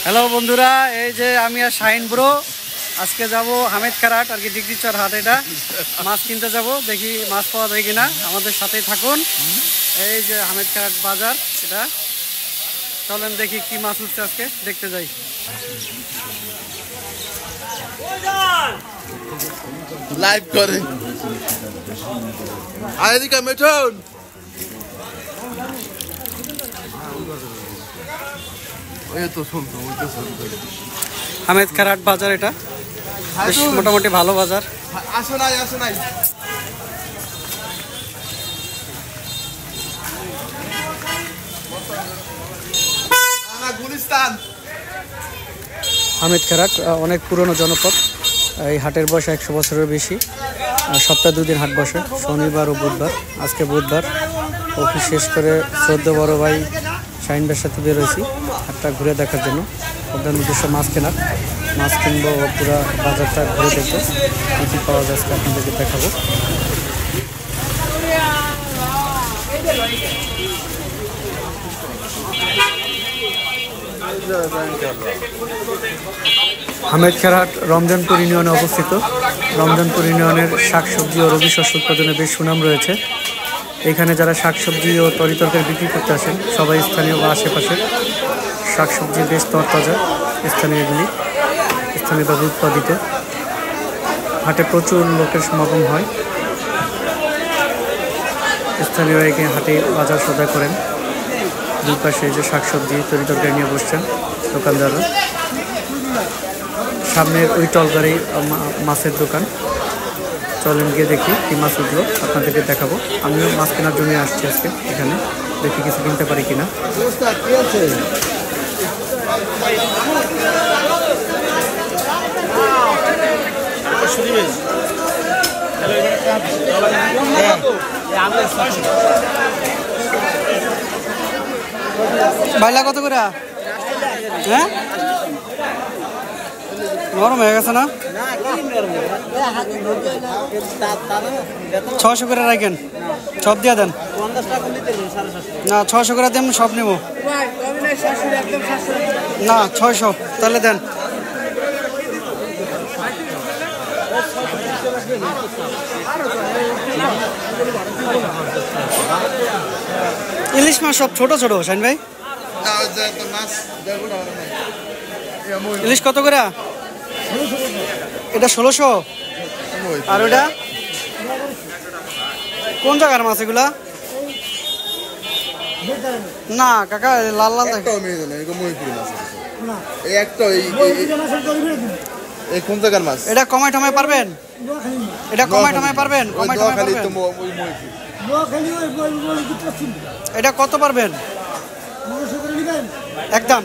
Hello বন্ধুরা, এই যে আমি আর শাহিন ব্রো আজকে যাব হামেদ খারাট আর কি ডিগ্রিচর হাট। এটা মাছ কিনতে যাব, দেখি মাছ পাওয়া যায় কিনা। আমাদের সাথেই থাকুন। এই যে হামেদ খারাট বাজার, এটা চলেন দেখি কি মাছ উঠছে আজকে, দেখতে যাই। লাইভ করে আইদিকে মেঠন হামেদ খারাট বাজার, এটা বেশ মোটামুটি ভালো বাজার। আসো নাই গুলিস্তান। হামেদ খারাট অনেক পুরনো জনপদ। এই হাটের বয়স 100 বছরের বেশি। সপ্তাহে 2 দিন হাট বসে, শনিবার ও বুধবার। আজকে বুধবার, অফিস শেষ করে শ্রদ্ধা বড় ভাই শাহিন ভাইয়ের সাথে বেরোয়েছি হাটটা ঘুরে দেখার জন্য। ওদের নিজস্ব মাছ কেনার, মাছ কিনবো, পুরো বাজারটা ঘুরে দেখবো কী কী পাওয়া যাচ্ছে আপনাদেরকে দেখাবো। হামেদ খারাট রমজানপুর ইউনিয়নে অবস্থিত। রমজানপুর ইউনিয়নের শাকসবজি ও রবি শস্য উৎপাদনে বেশ সুনাম রয়েছে। এখানে যারা শাকসবজি ও তরিতরকারি বিক্রি করতে আসেন সবাই স্থানীয় বা আশেপাশের। শাকসবজি বেশ তরতাজা, স্থানীয়ভাবে উৎপাদিত। হাটে প্রচুর লোকের সমাগম হয়। স্থানীয়রা এখানে হাটে বাজার সদাই করেন। দুই পাশে যে শাকসবজি তরিতরকারি নিয়ে বসছেন দোকানদাররা। সামনের ওই টলগাড়ি মাছের দোকান। চলেন গিয়ে দেখি কি মাছ উঠলো, আপনাদেরকে দেখাবো। আমিও মাছ কেনার জন্য আসছি আজকে এখানে, দেখি কিছু কিনতে পারি কিনা। বাইলা কত করে? হ্যাঁ, নরম হয়ে গেছে না? 600 করে রাখেন, সব দিয়ে দেন। না 600 করে দেন, সব নেব না। 600 তাহলে দেন। ইলিশ মাছ সব ছোট ছোট শাহিন ভাই। ইলিশ কত করে? এটা 1600। আর ওটা কোন জায়গার মাছ এগুলা? না কাকা, লাল লাল কোন জায়গার মাছ? এটা কমাই টমাই পারবেন? এটা কমাই টমাই পারবেন? এটা কত পারবেন একদম?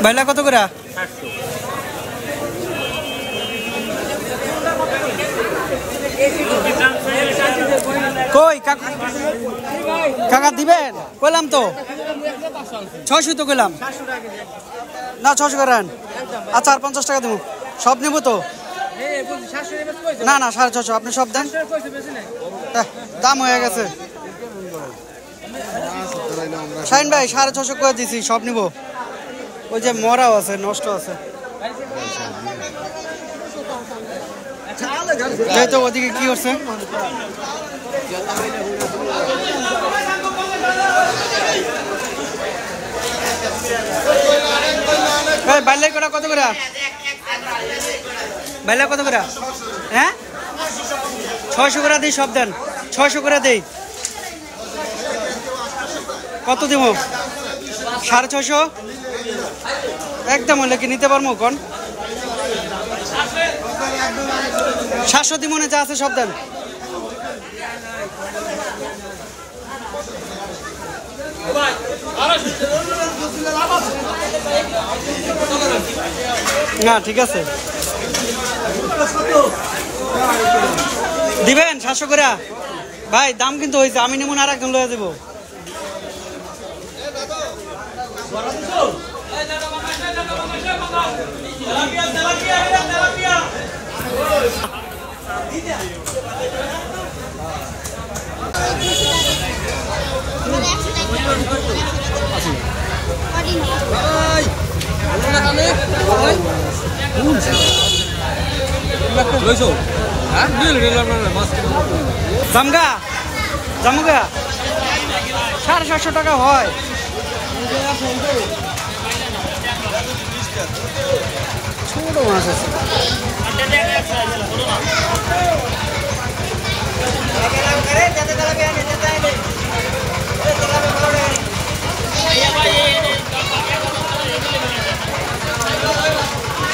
বাইলা কত করে? কই কাকা দিবেন? কইলাম তো 600 তো কইলাম না। 600 করেন। আচ্ছা, আর 50 টাকা দেবো। সব নেব তো? না না, 650। আপনি সব দেন, দাম হয়ে গেছে। শাহিন ভাই 650 করে দিছি, সব নিব। ওই যে মরাও আছে, নষ্ট আছে। যাই তো, ওদিকে কি করছে? বাইলাই কটা কত করে? বাইলা কত করে? হ্যাঁ, 600 করে দিই, সব দেন। 600 করে দিই। কত দিব? 650 একদম হলে কি নিতে পারবো? কোন 700 দি মনে যা আছে সব দেন। না ঠিক আছে, দিবেন 700 করে। ভাই দাম কিন্তু হয়েছে, আমি নেব না, আর একদম লয়ে দেবো। জামগা জামুগা 750 টাকা হয়। ছোট মাছ আছে।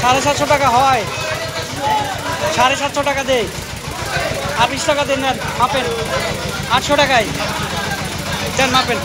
$750 টাকা হয়। 750 টাকা দেই। আর 20 টাকা দেন, মাপেন। 800 টাকায় দেন, মাপেন।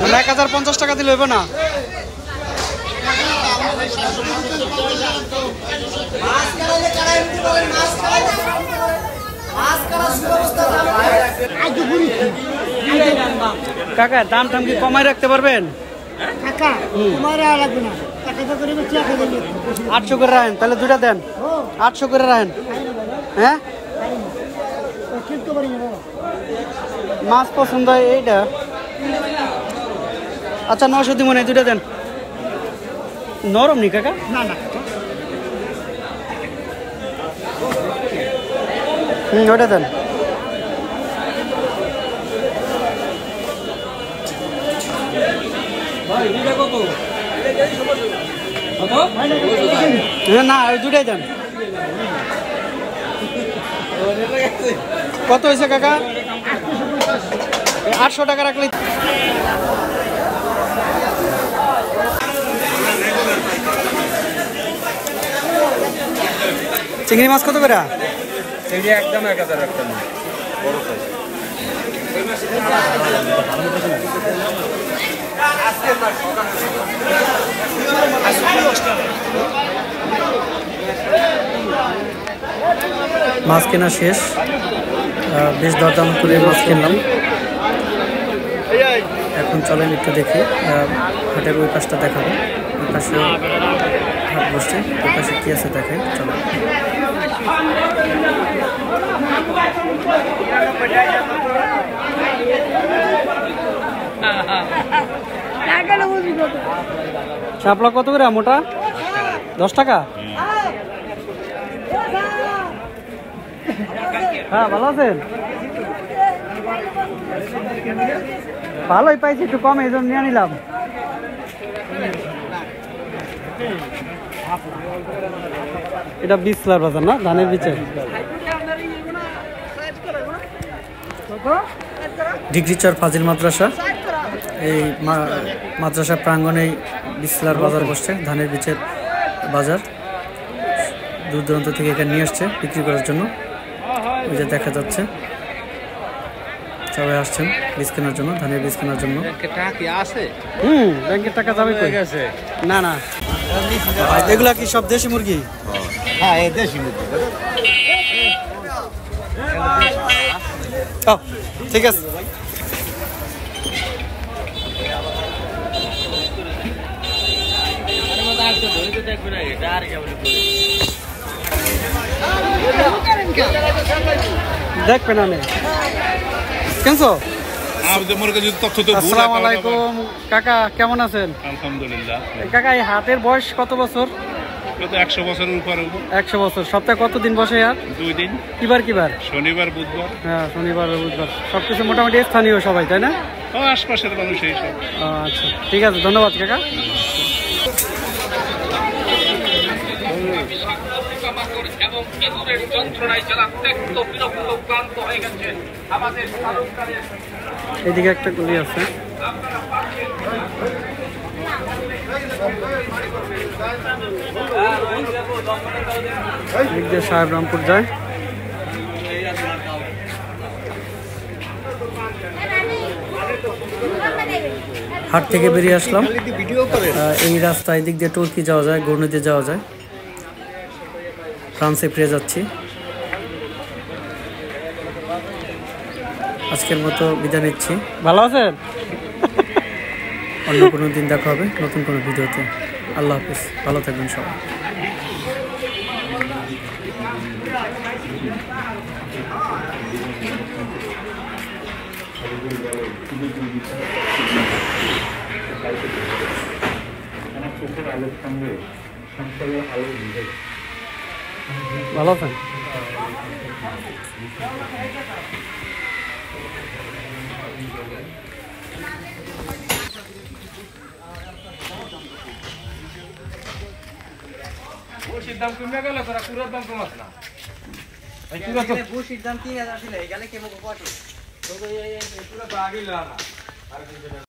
আমরা 1050 টাকা দিলে হইব না? কাকা দাম টাম কি কমাই রাখতে পারবেন? 800 করে রাখেন, তাহলে দুটা দেন। 800 করে রাখেন। হ্যাঁ, মাছ পছন্দ হয় এইটা। আচ্ছা 900 দিব না, দুটা দেন। নরম নি কাকা? না না, ওটা দেন। না ওই দুটাই দেন। কত হয়েছে কাকা? 800 টাকা রাখলে। চিংড়ি মাছ কত করে? একদম 1000 একটা বড় সাইজ। মাছ কেনা শেষ, বেশ দরদাম করে মাছ কিনলাম। এখন চলেন একটু দেখি হাটের ওই পাশটা দেখাবো। ওই পাশে হাট বসছে, ওই পাশে কী আছে দেখাই। চলো শাপলা কত করে মোটা? 10 টাকা। হ্যাঁ, ভালো আছেন? ভালোই পাইছি, একটু কম, এই জন্য নিয়ে নিলাম। এটা বিসলার বাজার না, ধানের বীচে। ডিগ্রিচর ফাজিল মাদ্রাসা, এই মাদ্রাসা প্রাঙ্গণেই বিসলার বাজার বসছে, ধানের বীচের বাজার। দূর দূরান্ত থেকে এখানে নিয়ে আসছে বিক্রি করার জন্য। ওই যে দেখা যাচ্ছে সবাই আসছেন বীজ কেনার জন্য, ধানের বীজ কেনার জন্য। ব্যাংকের টাকা যাবে না না। এগুলা কি সব দেশি মুরগি? হ্যাঁ, এই দেশি মুরগি। ঠিক আছে। দেখবেন আমি কেনছো? আসসালামু আলাইকুম কাকা, কেমন আছেন? আলহামদুলিল্লাহ। কাকা এই হাটের বয়স কত বছর? 100 বছরের উপরে। 100 বছর। সপ্তাহে কতদিন বসে আর? 2 দিন। কিবার কিবার? শনিবার বুধবার। হ্যাঁ, শনিবার বুধবার। সবকিছু মোটামুটি স্থানীয় সবাই, তাই না? আশপাশের মানুষ এই সব। আচ্ছা, ঠিক আছে, ধন্যবাদ কাকা। এদিকে একটা গুলি আছে। এদিক দিয়ে সাহেবরামপুর যায়। হাট থেকে বেরিয়ে আসলাম। এই রাস্তা এদিক দিয়ে টর্কি যাওয়া যায়, গৌরনদী যাওয়া যায়। ফ্রান্সে ফিরে যাচ্ছি। আজকের মতো বিদায় নিচ্ছি। ভালো আছেন? অন্য কোনো দিন দেখা হবে নতুন কোনো ভিডিওতে। আল্লাহ হাফিজ, ভালো থাকবেন সবাই। ভালো আছেন? বসির দাম কমে গেল, তোরা কুড়ার দাম কমাস না। বসির দাম 3000 ছিল, এখানে কেমন কত? পুরো তো আগেই না।